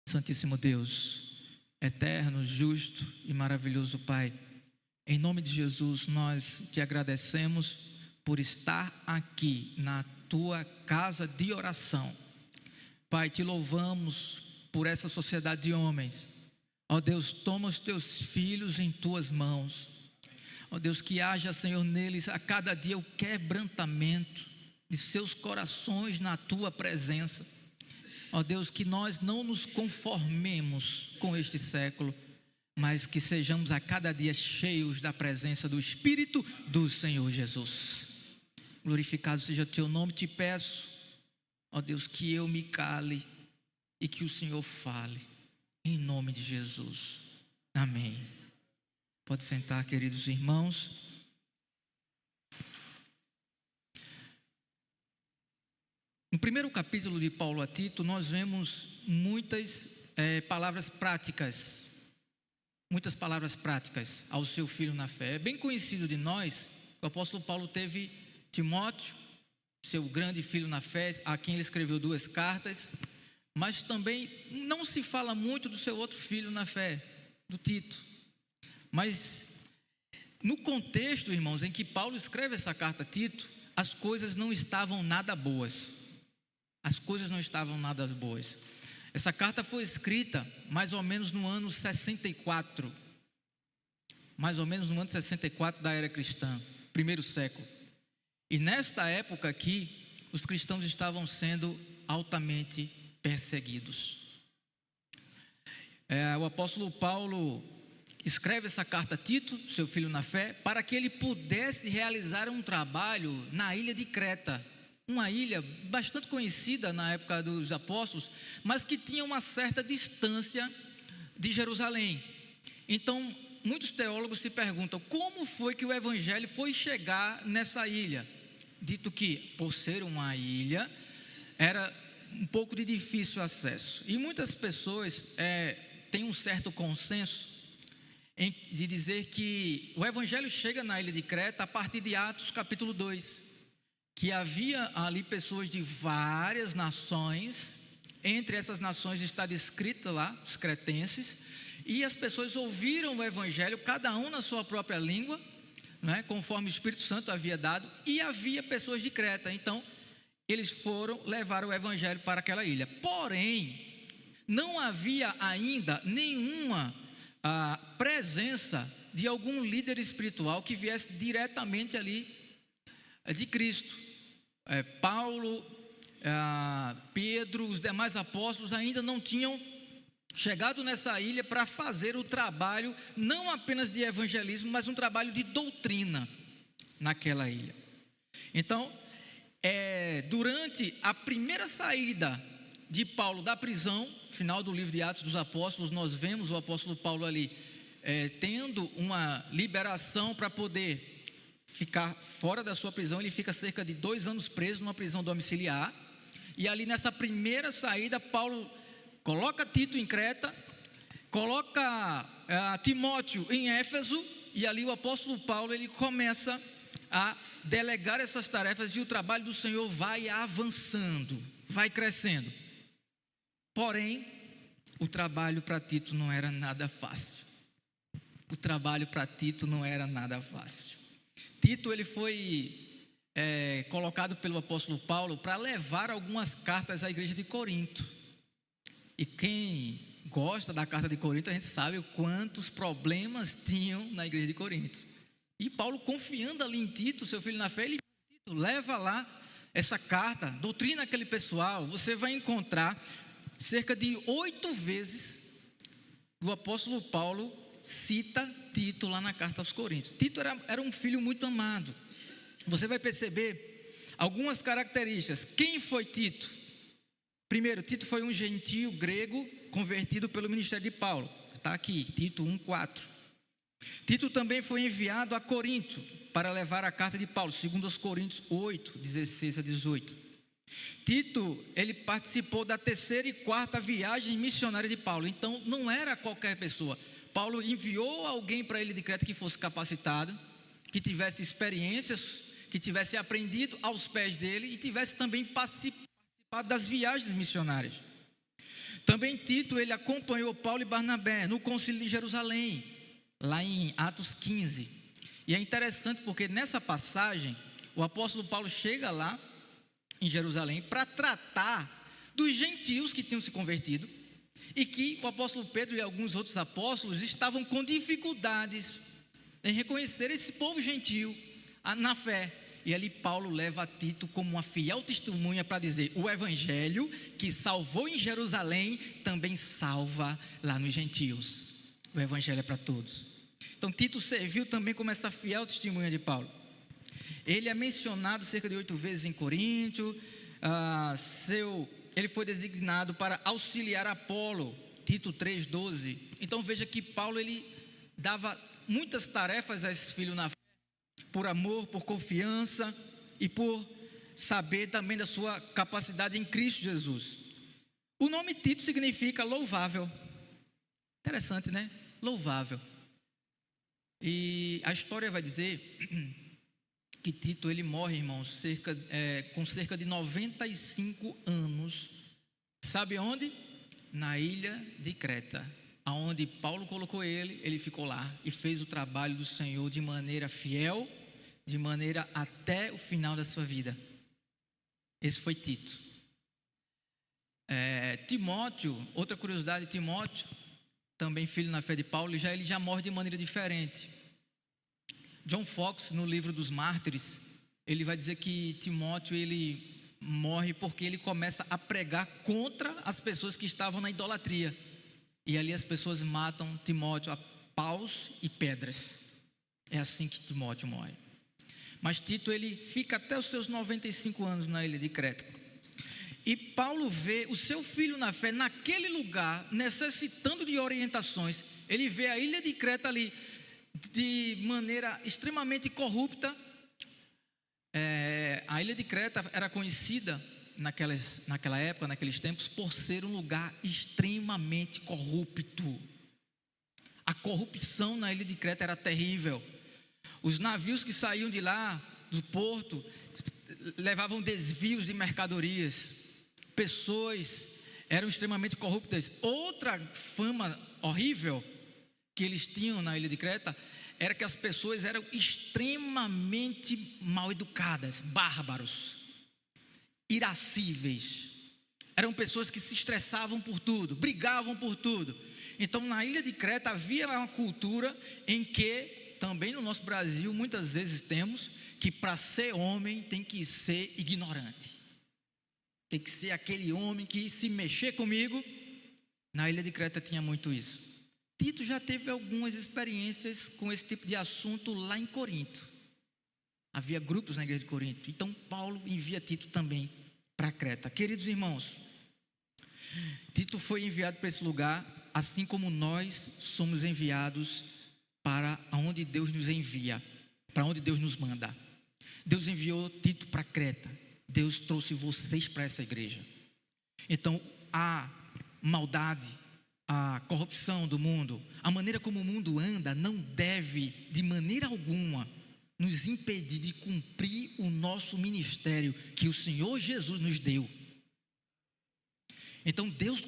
Santíssimo Deus, eterno, justo e maravilhoso Pai, em nome de Jesus nós te agradecemos por estar aqui na tua casa de oração. Pai, te louvamos por essa sociedade de homens. Ó Deus, toma os teus filhos em tuas mãos. Ó Deus, que haja, Senhor, neles a cada dia o quebrantamento de seus corações na tua presença. Ó Deus, que nós não nos conformemos com este século, mas que sejamos a cada dia cheios da presença do Espírito do Senhor Jesus. Glorificado seja o teu nome, te peço, ó Deus, que eu me cale e que o Senhor fale, em nome de Jesus. Amém. Pode sentar, queridos irmãos. No primeiro capítulo de Paulo a Tito, nós vemos muitas palavras práticas ao seu filho na fé. É bem conhecido de nós, o apóstolo Paulo teve Timóteo, seu grande filho na fé, a quem ele escreveu 2 cartas, mas também não se fala muito do seu outro filho na fé, do Tito. Mas no contexto, irmãos, em que Paulo escreve essa carta a Tito, as coisas não estavam nada boas. Essa carta foi escrita mais ou menos no ano 64. Da era cristã, primeiro século. E nesta época aqui, os cristãos estavam sendo altamente perseguidos. O apóstolo Paulo escreve essa carta a Tito, seu filho na fé, para que ele pudesse realizar um trabalho na ilha de Creta, uma ilha bastante conhecida na época dos apóstolos, mas que tinha uma certa distância de Jerusalém. Então, muitos teólogos se perguntam, como foi que o evangelho foi chegar nessa ilha? Dito que, por ser uma ilha, era um pouco de difícil acesso. E muitas pessoas têm um certo consenso de dizer que o evangelho chega na ilha de Creta a partir de Atos capítulo 2. Que havia ali pessoas de várias nações, entre essas nações está descrita lá, os cretenses, e as pessoas ouviram o evangelho, cada um na sua própria língua, né, conforme o Espírito Santo havia dado, e havia pessoas de Creta, então eles levaram o evangelho para aquela ilha. Porém, não havia ainda nenhuma presença de algum líder espiritual que viesse diretamente ali de Cristo. Paulo, Pedro, os demais apóstolos ainda não tinham chegado nessa ilha para fazer o trabalho, não apenas de evangelismo, mas um trabalho de doutrina naquela ilha. Então, durante a primeira saída de Paulo da prisão, final do livro de Atos dos Apóstolos, nós vemos o apóstolo Paulo ali tendo uma liberação para poder ficar fora da sua prisão. Ele fica cerca de 2 anos preso numa prisão domiciliar, e ali nessa primeira saída, Paulo coloca Tito em Creta, coloca Timóteo em Éfeso, e ali o apóstolo Paulo ele começa a delegar essas tarefas, e o trabalho do Senhor vai avançando, vai crescendo. Porém, o trabalho para Tito não era nada fácil. Tito ele foi colocado pelo apóstolo Paulo para levar algumas cartas à igreja de Corinto. E quem gosta da carta de Corinto, a gente sabe quantos problemas tinham na igreja de Corinto. E Paulo, confiando ali em Tito, seu filho na fé, ele disse: Tito, leva lá essa carta, doutrina aquele pessoal. Você vai encontrar cerca de 8 vezes o apóstolo Paulo cita Tito lá na carta aos Coríntios. Tito era um filho muito amado. Você vai perceber algumas características. Quem foi Tito? Primeiro, Tito foi um gentio grego convertido pelo ministério de Paulo. Está aqui, Tito 1:4. Tito também foi enviado a Corinto para levar a carta de Paulo, segundo aos Coríntios 8:16-18. Tito, ele participou da 3ª e 4ª viagem missionária de Paulo. Então, não era qualquer pessoa. Paulo enviou alguém para ele de Creta que fosse capacitado, que tivesse experiências, que tivesse aprendido aos pés dele e tivesse também participado das viagens missionárias. Também Tito, ele acompanhou Paulo e Barnabé no concílio de Jerusalém, lá em Atos 15. E é interessante porque nessa passagem, o apóstolo Paulo chega lá em Jerusalém para tratar dos gentios que tinham se convertido e que o apóstolo Pedro e alguns outros apóstolos estavam com dificuldades em reconhecer esse povo gentio na fé. E ali Paulo leva a Tito como uma fiel testemunha para dizer: o evangelho que salvou em Jerusalém também salva lá nos gentios. O evangelho é para todos. Então Tito serviu também como essa fiel testemunha de Paulo. Ele é mencionado cerca de 8 vezes em Coríntio. Ele foi designado para auxiliar Apolo, Tito 3,12. Então veja que Paulo ele dava muitas tarefas a esse filho na fé, por amor, por confiança e por saber também da sua capacidade em Cristo Jesus. O nome Tito significa louvável. Interessante, né? Louvável. E a história vai dizer que Tito ele morre, irmãos, com cerca de 95 anos. Sabe onde? Na ilha de Creta, aonde Paulo colocou ele ficou lá e fez o trabalho do Senhor de maneira fiel, de maneira até o final da sua vida. Esse foi Tito. Timóteo, outra curiosidade, Timóteo, também filho na fé de Paulo, ele já morre de maneira diferente. John Fox, no livro dos Mártires, ele vai dizer que Timóteo ele morre porque ele começa a pregar contra as pessoas que estavam na idolatria. E ali as pessoas matam Timóteo a paus e pedras. É assim que Timóteo morre. Mas Tito ele fica até os seus 95 anos na ilha de Creta. E Paulo vê o seu filho na fé naquele lugar, necessitando de orientações. Ele vê a ilha de Creta ali de maneira extremamente corrupta. A ilha de Creta era conhecida naquela época, naqueles tempos, por ser um lugar extremamente corrupto. A corrupção na ilha de Creta era terrível. Os navios que saíam de lá, do porto, levavam desvios de mercadorias. Pessoas eram extremamente corruptas. Outra fama horrível que eles tinham na ilha de Creta era que as pessoas eram extremamente mal educadas, bárbaros, irascíveis. Eram pessoas que se estressavam por tudo, brigavam por tudo. Então na ilha de Creta havia uma cultura em que, também no nosso Brasil, muitas vezes temos, que para ser homem tem que ser ignorante. Tem que ser aquele homem que, se mexer comigo. Na ilha de Creta tinha muito isso. Tito já teve algumas experiências com esse tipo de assunto lá em Corinto. Havia grupos na igreja de Corinto. Então Paulo envia Tito também para Creta. Queridos irmãos, Tito foi enviado para esse lugar, assim como nós somos enviados para onde Deus nos envia, para onde Deus nos manda. Deus enviou Tito para Creta. Deus trouxe vocês para essa igreja. Então a maldade, a corrupção do mundo, a maneira como o mundo anda, não deve de maneira alguma nos impedir de cumprir o nosso ministério que o Senhor Jesus nos deu. Então Deus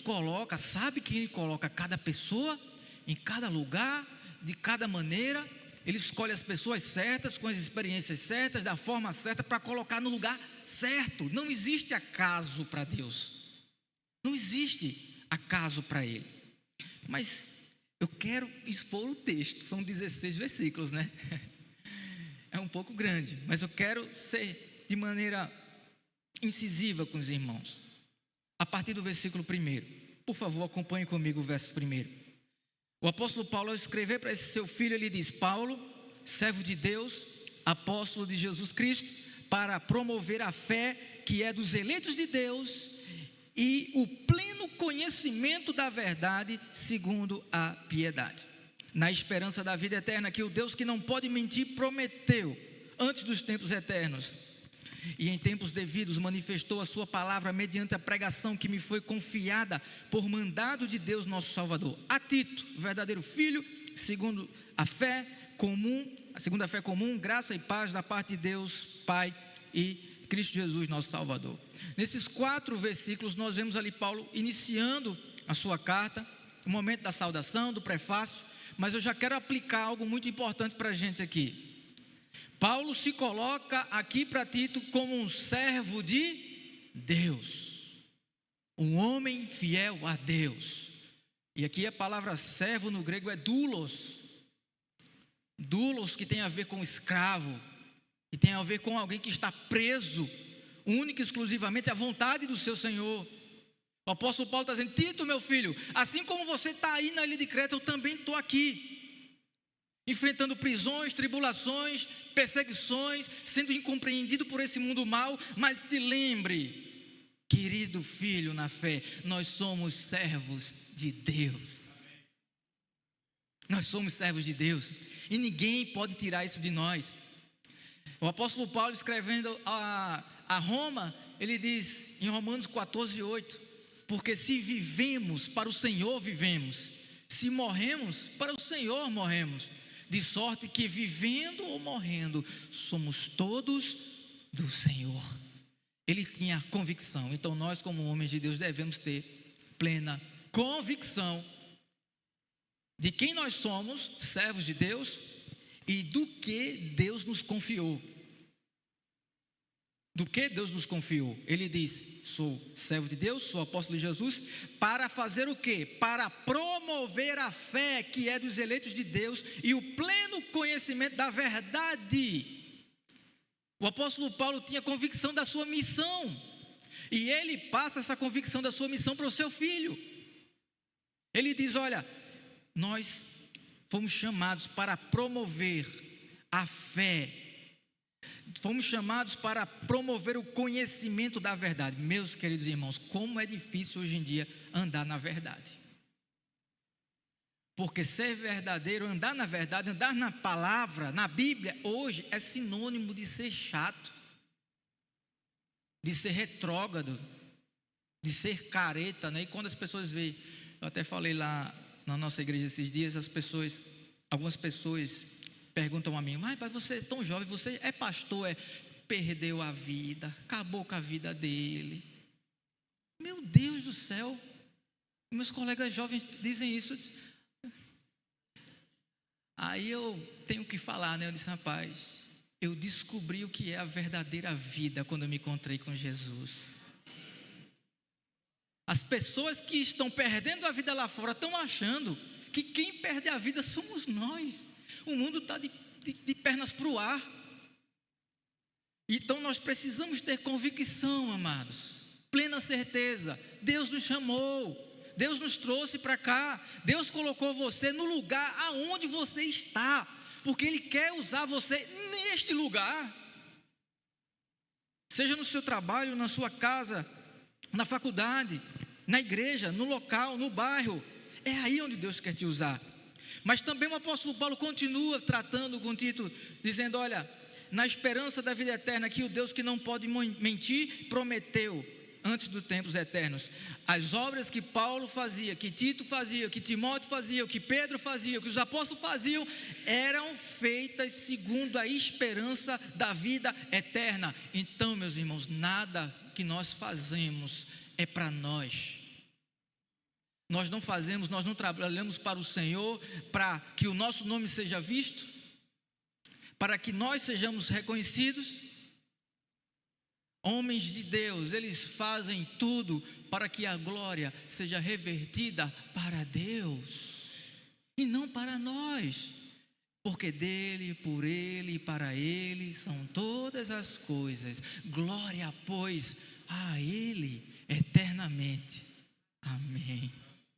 sabe que Ele coloca cada pessoa em cada lugar, de cada maneira. Ele escolhe as pessoas certas, com as experiências certas, da forma certa, para colocar no lugar certo. Não existe acaso para Deus. Não existe acaso para Ele. Mas eu quero expor o texto, são 16 versículos, né? É um pouco grande, mas eu quero ser de maneira incisiva com os irmãos. A partir do versículo 1, por favor, acompanhe comigo o verso 1. O apóstolo Paulo, ao escrever para esse seu filho, ele diz: Paulo, servo de Deus, apóstolo de Jesus Cristo, para promover a fé que é dos eleitos de Deus e o pleno conhecimento da verdade segundo a piedade, na esperança da vida eterna que o Deus que não pode mentir prometeu antes dos tempos eternos e em tempos devidos manifestou a sua palavra mediante a pregação que me foi confiada por mandado de Deus nosso Salvador. A Tito, verdadeiro filho, segundo a fé comum, graça e paz da parte de Deus Pai e Cristo Jesus, nosso Salvador. Nesses 4 versículos, nós vemos ali Paulo iniciando a sua carta, o momento da saudação, do prefácio, mas eu já quero aplicar algo muito importante para a gente aqui. Paulo se coloca aqui para Tito como um servo de Deus, um homem fiel a Deus. E aqui a palavra servo no grego é doulos. Doulos, que tem a ver com escravo, que tem a ver com alguém que está preso, única e exclusivamente à vontade do seu Senhor. O apóstolo Paulo está dizendo: Tito, meu filho, assim como você está aí na ilha de Creta, eu também estou aqui, enfrentando prisões, tribulações, perseguições, sendo incompreendido por esse mundo mau. Mas se lembre, querido filho na fé, nós somos servos de Deus. Nós somos servos de Deus, e ninguém pode tirar isso de nós. O apóstolo Paulo, escrevendo a Roma, ele diz em Romanos 14:8: porque se vivemos, para o Senhor vivemos, se morremos, para o Senhor morremos, de sorte que vivendo ou morrendo, somos todos do Senhor. Ele tinha convicção. Então nós, como homens de Deus, devemos ter plena convicção de quem nós somos, servos de Deus, e do que Deus nos confiou. Do que Deus nos confiou? Ele diz: sou servo de Deus, sou apóstolo de Jesus, para fazer o quê? Para promover a fé que é dos eleitos de Deus e o pleno conhecimento da verdade. O apóstolo Paulo tinha convicção da sua missão, e ele passa essa convicção da sua missão para o seu filho. Ele diz: olha, nós fomos chamados para promover a fé, fomos chamados para promover o conhecimento da verdade. Meus queridos irmãos, como é difícil hoje em dia andar na verdade. Porque ser verdadeiro, andar na verdade, andar na palavra, na Bíblia, hoje é sinônimo de ser chato, de ser retrógrado, de ser careta, né? E quando as pessoas veem, eu até falei lá na nossa igreja esses dias, algumas pessoas perguntam a mim: mas você é tão jovem, você é pastor, perdeu a vida, acabou com a vida dele. Meu Deus do céu, meus colegas jovens dizem isso. Aí eu tenho que falar, né? Eu disse: rapaz, eu descobri o que é a verdadeira vida quando eu me encontrei com Jesus. As pessoas que estão perdendo a vida lá fora estão achando que quem perde a vida somos nós. O mundo está de pernas para o ar. Então nós precisamos ter convicção, amados, plena certeza. Deus nos chamou, Deus nos trouxe para cá, Deus colocou você no lugar aonde você está, porque Ele quer usar você neste lugar. Seja no seu trabalho, na sua casa, na faculdade, na igreja, no local, no bairro, é aí onde Deus quer te usar. Mas também o apóstolo Paulo continua tratando com Tito, dizendo: olha, na esperança da vida eterna, que o Deus que não pode mentir, prometeu antes dos tempos eternos. As obras que Paulo fazia, que Tito fazia, que Timóteo fazia, que Pedro fazia, que os apóstolos faziam, eram feitas segundo a esperança da vida eterna. Então, meus irmãos, nada que nós fazemos é para nós. Nós não fazemos, nós não trabalhamos para o Senhor, para que o nosso nome seja visto, para que nós sejamos reconhecidos. Homens de Deus, eles fazem tudo para que a glória seja revertida para Deus e não para nós, porque dele, por ele e para ele são todas as coisas. Glória, pois, a ele eternamente. Amém.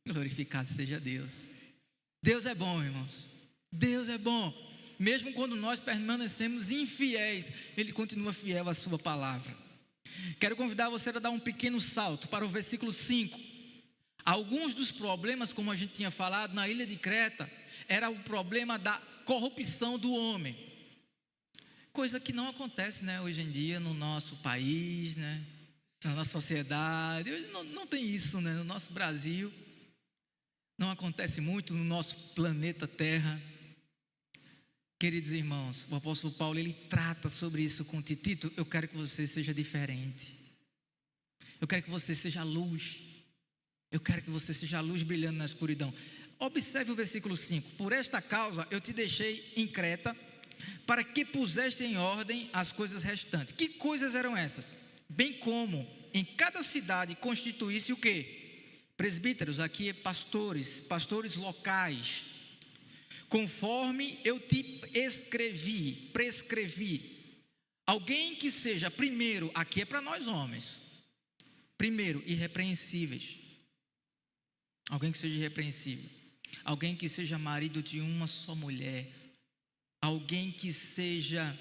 Glorificado seja Deus. Deus é bom, irmãos. Deus é bom. Mesmo quando nós permanecemos infiéis, Ele continua fiel à sua palavra. Quero convidar você a dar um pequeno salto para o versículo 5. Alguns dos problemas, como a gente tinha falado, na ilha de Creta, era o problema da corrupção do homem. Coisa que não acontece, né, hoje em dia no nosso país, né, na nossa sociedade. Hoje não tem isso, né, no nosso Brasil. Não acontece muito no nosso planeta Terra. Queridos irmãos, o apóstolo Paulo, ele trata sobre isso com Tito. Tito, eu quero que você seja diferente. Eu quero que você seja luz. Eu quero que você seja a luz brilhando na escuridão. Observe o versículo 5. Por esta causa eu te deixei em Creta, para que puseste em ordem as coisas restantes. Que coisas eram essas? Bem como em cada cidade constituísse o quê? Presbíteros, aqui é pastores locais, conforme eu te prescrevi. Alguém que seja, primeiro, aqui é para nós homens, primeiro, irrepreensíveis. Alguém que seja irrepreensível. Alguém que seja marido de uma só mulher. Alguém que seja,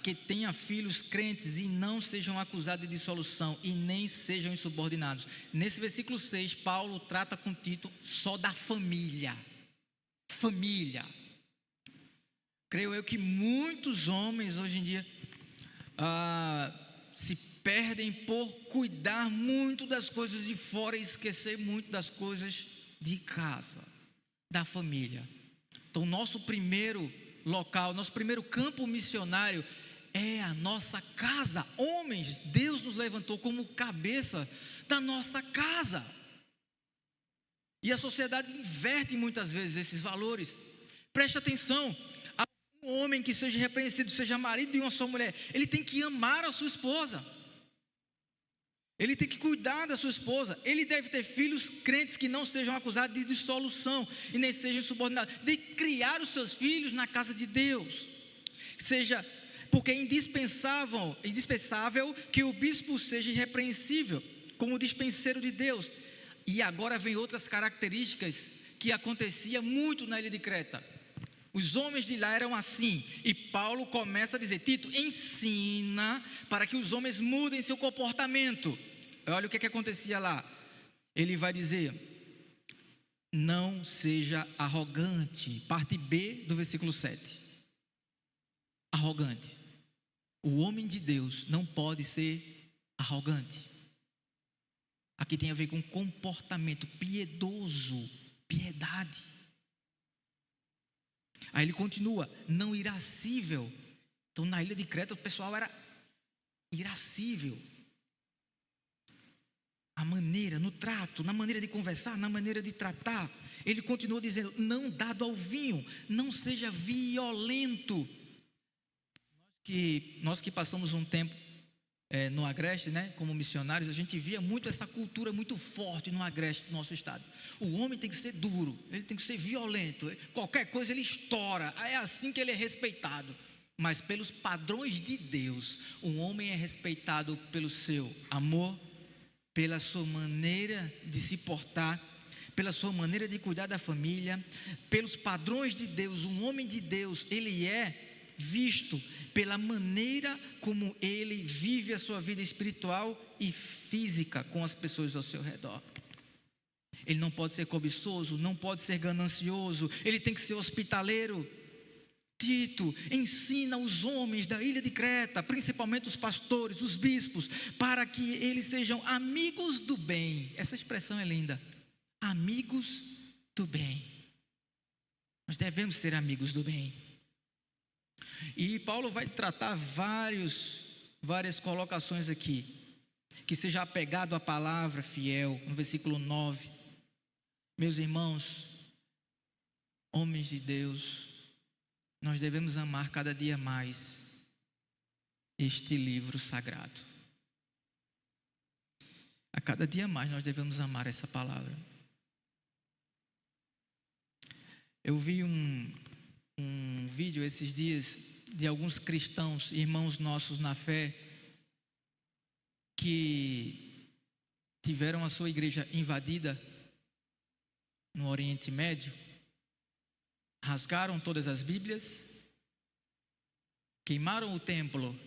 que tenha filhos crentes e não sejam acusados de dissolução e nem sejam insubordinados. Nesse versículo 6, Paulo trata com Tito só da família. Família. Creio eu que muitos homens hoje em dia se perdem por cuidar muito das coisas de fora e esquecer muito das coisas de casa, da família. Então, nosso primeiro local, nosso primeiro campo missionário é a nossa casa. Homens, Deus nos levantou como cabeça da nossa casa. E a sociedade inverte muitas vezes esses valores. Preste atenção, um homem que seja repreensível, seja marido de uma só mulher, ele tem que amar a sua esposa. Ele tem que cuidar da sua esposa. Ele deve ter filhos crentes que não sejam acusados de dissolução e nem sejam insubordinados. De criar os seus filhos na casa de Deus. Porque é indispensável que o bispo seja irrepreensível, como dispenseiro de Deus. E agora vem outras características que acontecia muito na ilha de Creta. Os homens de lá eram assim, e Paulo começa a dizer: Tito, ensina para que os homens mudem seu comportamento. Olha o que acontecia lá. Ele vai dizer: não seja arrogante. Parte B do versículo 7. Arrogante. O homem de Deus não pode ser arrogante. Aqui tem a ver com comportamento piedoso, piedade. Aí ele continua: não irascível. Então na ilha de Creta o pessoal era irascível. A maneira, no trato, na maneira de conversar, na maneira de tratar. Ele continua dizendo: não dado ao vinho, não seja violento. Nós que passamos um tempo no Agreste, né, como missionários, a gente via muito essa cultura muito forte no Agreste do nosso estado. O homem tem que ser duro, ele tem que ser violento, qualquer coisa ele estoura, é assim que ele é respeitado. Mas pelos padrões de Deus, o homem é respeitado pelo seu amor, pela sua maneira de se portar, pela sua maneira de cuidar da família, pelos padrões de Deus. Um homem de Deus, ele é visto pela maneira como ele vive a sua vida espiritual e física com as pessoas ao seu redor. Ele não pode ser cobiçoso, não pode ser ganancioso, ele tem que ser hospitaleiro. Tito, ensina os homens da ilha de Creta, principalmente os pastores, os bispos, para que eles sejam amigos do bem. Essa expressão é linda. Amigos do bem. Nós devemos ser amigos do bem. E Paulo vai tratar várias colocações aqui. Que seja apegado à palavra fiel, no versículo 9. Meus irmãos, homens de Deus, nós devemos amar cada dia mais este livro sagrado. A cada dia mais nós devemos amar essa palavra. Eu vi um vídeo esses dias de alguns cristãos, irmãos nossos na fé, que tiveram a sua igreja invadida no Oriente Médio, rasgaram todas as Bíblias, queimaram o templo.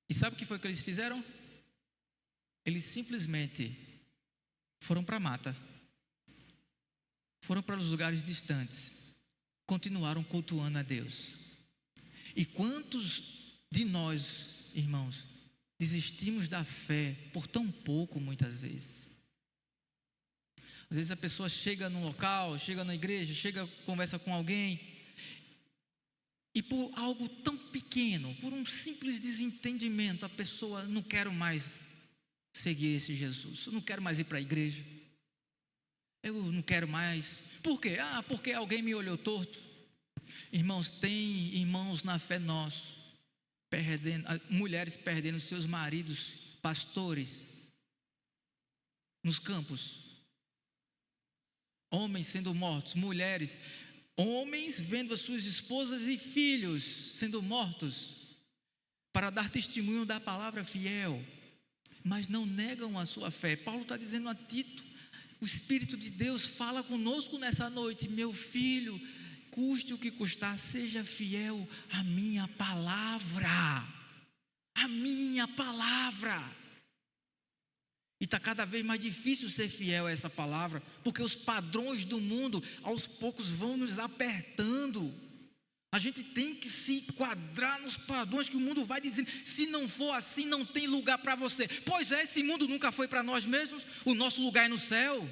E sabe o que foi que eles fizeram? Eles simplesmente foram para a mata, foram para os lugares distantes, continuaram cultuando a Deus. E quantos de nós, irmãos, desistimos da fé por tão pouco muitas vezes? Às vezes a pessoa chega no local, chega na igreja, conversa com alguém, e por algo tão pequeno, por um simples desentendimento, a pessoa: não quero mais seguir esse Jesus, eu não quero mais ir para a igreja, eu não quero mais. Por quê? Porque alguém me olhou torto. Irmãos, tem irmãos na fé nossos, mulheres perdendo seus maridos, pastores, nos campos, homens sendo mortos, mulheres, homens vendo as suas esposas e filhos sendo mortos, para dar testemunho da palavra fiel, mas não negam a sua fé. Paulo está dizendo a Tito: o Espírito de Deus fala conosco nessa noite: meu filho, custe o que custar, seja fiel à minha palavra, à minha palavra. E está cada vez mais difícil ser fiel a essa palavra, porque os padrões do mundo aos poucos vão nos apertando. A gente tem que se enquadrar nos padrões que o mundo vai dizendo: se não for assim, não tem lugar para você. Pois é, esse mundo nunca foi para nós mesmos, o nosso lugar é no céu,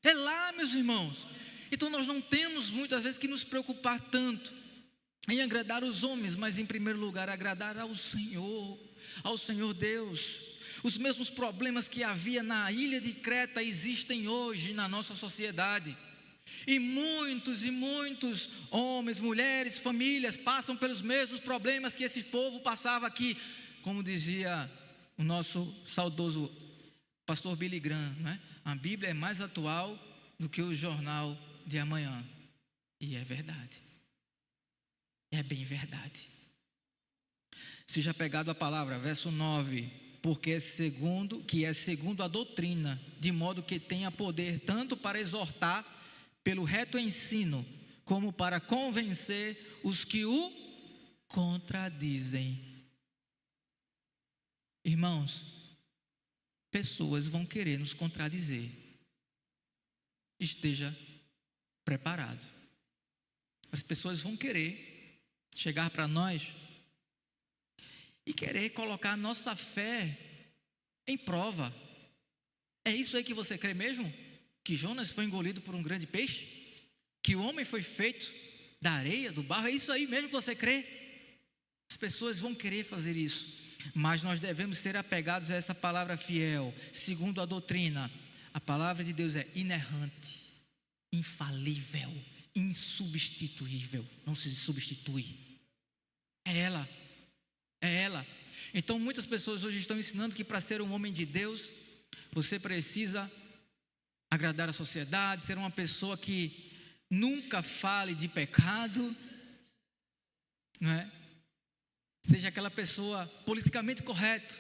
é lá, meus irmãos. Então nós não temos muitas vezes que nos preocupar tanto em agradar os homens, mas em primeiro lugar agradar ao Senhor Deus. Os mesmos problemas que havia na ilha de Creta existem hoje na nossa sociedade. E muitos homens, mulheres, famílias passam pelos mesmos problemas que esse povo passava aqui. Como dizia o nosso saudoso pastor Billy Graham, né? A Bíblia é mais atual do que o jornal de amanhã. E é verdade. É bem verdade. Seja pegado a palavra, verso 9. Porque é segundo a doutrina, de modo que tenha poder tanto para exortar pelo reto ensino, como para convencer os que o contradizem. Irmãos, pessoas vão querer nos contradizer. Esteja preparado. As pessoas vão querer chegar para nós e querer colocar a nossa fé em prova. É isso aí que você crê mesmo? Que Jonas foi engolido por um grande peixe? Que o homem foi feito da areia, do barro? É isso aí mesmo que você crê? As pessoas vão querer fazer isso, mas nós devemos ser apegados a essa palavra fiel, segundo a doutrina. A palavra de Deus é inerrante, infalível, insubstituível, não se substitui. É ela. Então muitas pessoas hoje estão ensinando que para ser um homem de Deus, você precisa agradar a sociedade, ser uma pessoa que nunca fale de pecado, não é? Seja aquela pessoa politicamente correta.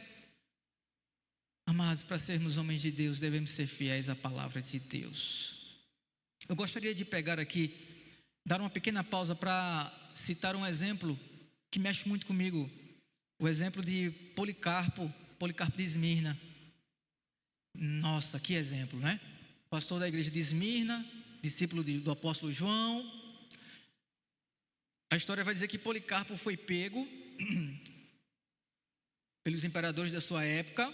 Amados, para sermos homens de Deus, devemos ser fiéis à palavra de Deus. Eu gostaria de pegar aqui, dar uma pequena pausa para citar um exemplo que mexe muito comigo. O exemplo de Policarpo de Esmirna. Nossa, que exemplo, né? Pastor da igreja de Esmirna, discípulo do apóstolo João. A história vai dizer que Policarpo foi pego pelos imperadores da sua época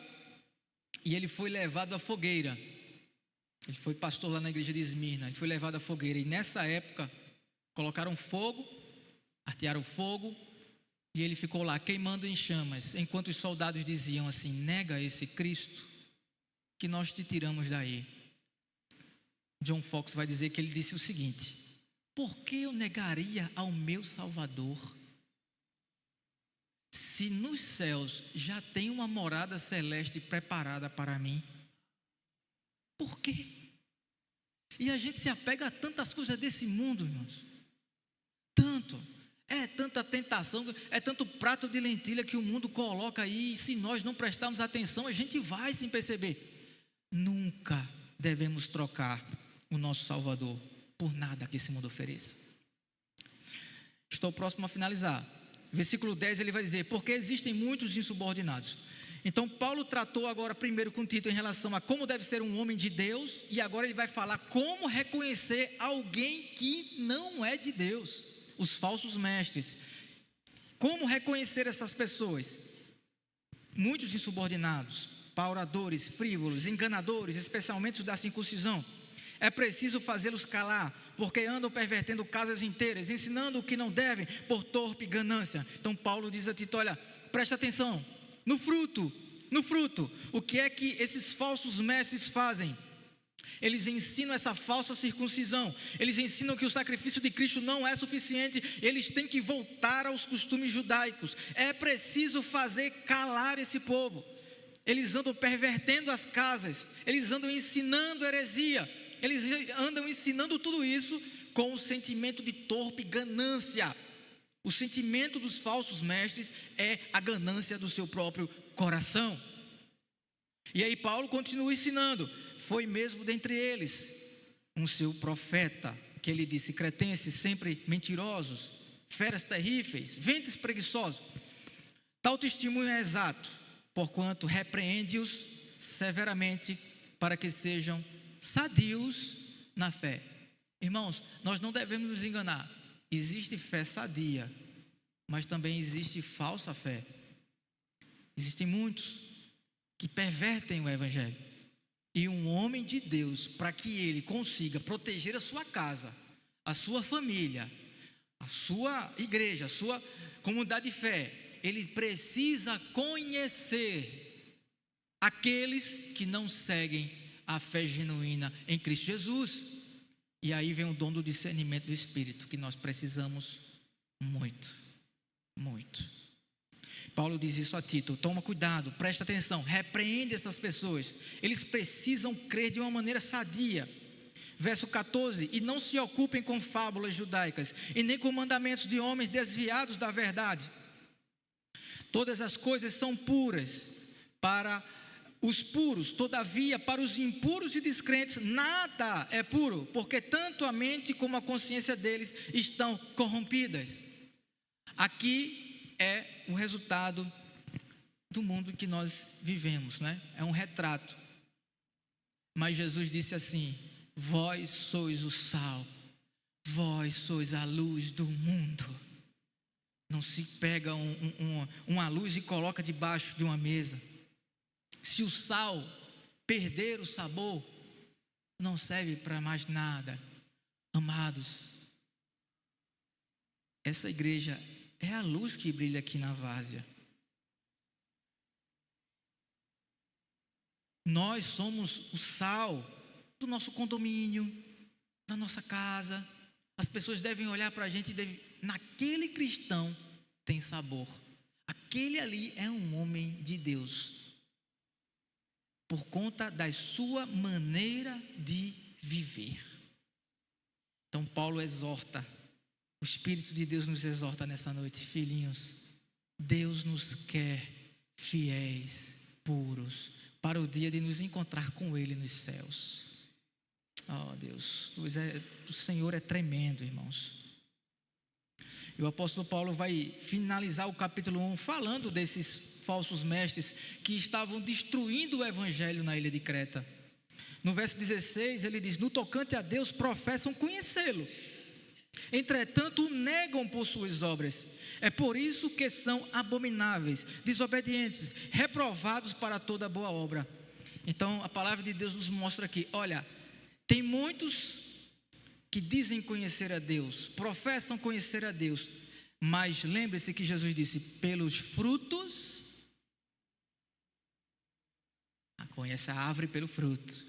e ele foi levado à fogueira. Ele foi pastor lá na igreja de Esmirna, ele foi levado à fogueira. E nessa época, colocaram fogo, atearam fogo, e ele ficou lá queimando em chamas, enquanto os soldados diziam assim: nega esse Cristo, que nós te tiramos daí. John Fox vai dizer que ele disse o seguinte: por que eu negaria ao meu Salvador, se nos céus já tem uma morada celeste preparada para mim? Por quê? E a gente se apega a tantas coisas desse mundo, irmãos. É tanta tentação, é tanto prato de lentilha que o mundo coloca aí, e se nós não prestarmos atenção, a gente vai sem perceber. Nunca devemos trocar o nosso Salvador por nada que esse mundo ofereça. Estou próximo a finalizar. Versículo 10, ele vai dizer: porque existem muitos insubordinados. Então Paulo tratou agora primeiro com Tito em relação a como deve ser um homem de Deus, e agora ele vai falar como reconhecer alguém que não é de Deus, os falsos mestres. Como reconhecer essas pessoas? Muitos insubordinados. pauradores, frívolos, enganadores, especialmente os da circuncisão. É preciso fazê-los calar, porque andam pervertendo casas inteiras, ensinando o que não devem por torpe ganância. Então Paulo diz a Tito, olha, presta atenção, no fruto, o que é que esses falsos mestres fazem? Eles ensinam essa falsa circuncisão, eles ensinam que o sacrifício de Cristo não é suficiente, eles têm que voltar aos costumes judaicos. É preciso fazer calar esse povo. Eles andam pervertendo as casas, eles andam ensinando heresia, eles andam ensinando tudo isso com o sentimento de torpe ganância. O sentimento dos falsos mestres é a ganância do seu próprio coração. E aí Paulo continua ensinando, foi mesmo dentre eles um seu profeta, que ele disse, cretenses sempre mentirosos, feras terríveis, ventres preguiçosos. Tal testemunho é exato, porquanto repreende-os severamente, para que sejam sadios na fé. Irmãos, nós não devemos nos enganar, existe fé sadia, mas também existe falsa fé. Existem muitos que pervertem o evangelho. E um homem de Deus, para que ele consiga proteger a sua casa, a sua família, a sua igreja, a sua comunidade de fé, ele precisa conhecer aqueles que não seguem a fé genuína em Cristo Jesus. E aí vem o dom do discernimento do Espírito, que nós precisamos muito, muito. Paulo diz isso a Tito, toma cuidado, presta atenção, repreende essas pessoas, eles precisam crer de uma maneira sadia. Verso 14, e não se ocupem com fábulas judaicas, e nem com mandamentos de homens desviados da verdade. Todas as coisas são puras para os puros, todavia para os impuros e descrentes nada é puro, porque tanto a mente como a consciência deles estão corrompidas. Aqui é o resultado do mundo que nós vivemos, né? É um retrato. Mas Jesus disse assim, vós sois o sal, vós sois a luz do mundo. Não se pega uma luz e coloca debaixo de uma mesa. Se o sal perder o sabor, não serve para mais nada. Amados, essa igreja é a luz que brilha aqui na várzea. Nós somos o sal do nosso condomínio, da nossa casa. As pessoas devem olhar para a gente e naquele cristão tem sabor. Aquele ali é um homem de Deus. Por conta da sua maneira de viver. Então Paulo exorta, o Espírito de Deus nos exorta nessa noite, filhinhos, Deus nos quer fiéis, puros, para o dia de nos encontrar com Ele nos céus. Oh Deus, o Senhor é tremendo, irmãos. E o apóstolo Paulo vai finalizar o capítulo 1 falando desses falsos mestres que estavam destruindo o evangelho na ilha de Creta. No verso 16 ele diz, no tocante a Deus professam conhecê-lo, entretanto o negam por suas obras, é por isso que são abomináveis, desobedientes, reprovados para toda boa obra. Então a palavra de Deus nos mostra aqui, olha, tem muitos que dizem conhecer a Deus, professam conhecer a Deus, mas lembre-se que Jesus disse, pelos frutos, conhece a árvore pelo fruto.